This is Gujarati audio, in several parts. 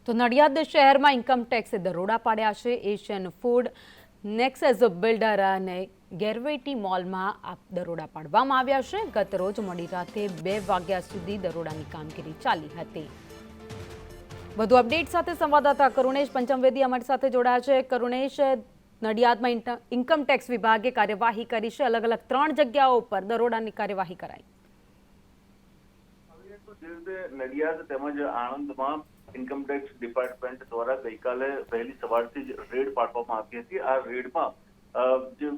તો નડિયાદ શહેરમાં ઇન્કમટેક્સે દરોડા પાડ્યા છે। એશિયન ફૂડ, નેક્સસ બિલ્ડર અને ગેરવેટી મોલમાં આ દરોડા પાડવામાં આવ્યા છે। ગત રોજ મોડી રાતે 2 વાગ્યા સુધી દરોડાની કામગીરી ચાલી હતી। વધુ અપડેટ સાથે સંવાદદાતા કરુણેશ પંચમવેદી અમારી સાથે જોડાયા છે। કરુણેશ, નડિયાદમાં ઇન્કમટેક્સ વિભાગે કાર્યવાહી કરી છે। અલગ અલગ 3 જગ્યાઓ પર દરોડાની કાર્યવાહી કરાઈ। નડિયાદ તેમજ આણંદમાં ઇન્કમટેક્સ ડિપાર્ટમેન્ટ દ્વારા ગઈકાલે વહેલી સવારથી જ રેડ પાડવામાં આવી હતી। આ રેડમાં જે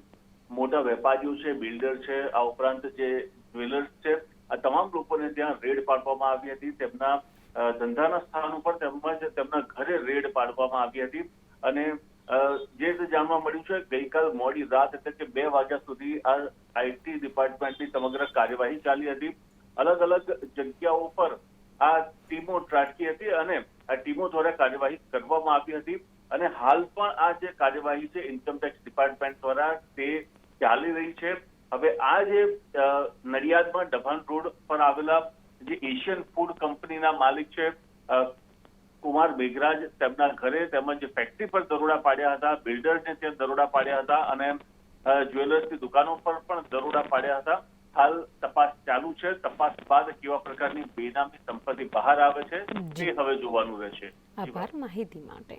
મોટા વેપારીઓ છે, બિલ્ડર છે, આ ઉપરાંત જે જ્વેલર્સ છે, આ તમામ લોકોને ત્યાં રેડ પાડવામાં આવી હતી। તેમના ધંધાના સ્થાન ઉપર તેમજ તેમના ઘરે રેડ પાડવામાં આવી હતી અને જે જાણવા મળ્યું છે ગઈકાલ મોડી રાત એટલે કે 2 વાગ્યા સુધી આ આઈટી ડિપાર્ટમેન્ટની સમગ્ર કાર્યવાહી ચાલી હતી। અલગ અલગ જગ્યાઓ પર આ ટીમો ત્રાટકી હતી અને આ ટીમો દ્વારા કાર્યવાહી કરવામાં આવી હતી અને હાલ પણ આ જે કાર્યવાહી છે ઇન્કમટેક્સ ડિપાર્ટમેન્ટ દ્વારા તે ચાલી રહી છે। હવે આ જે નડિયાદમાં ડભાણ રોડ પર આવેલા જે એશિયન ફૂડ કંપનીના માલિક છે કુમાર મેઘરાજ, તેમના ઘરે તેમજ ફેક્ટરી પર દરોડા પાડ્યા હતા, બિલ્ડરને ત્યાં દરોડા પાડ્યા હતા અને જ્વેલર્સની દુકાનો પર પણ દરોડા પાડ્યા હતા। હાલ તપાસ ચાલુ છે। તપાસ બાદ કેવા પ્રકારની બેનામી સંપત્તિ બહાર આવે છે તે હવે જોવાનું રહેશે। આભાર માહિતી માટે।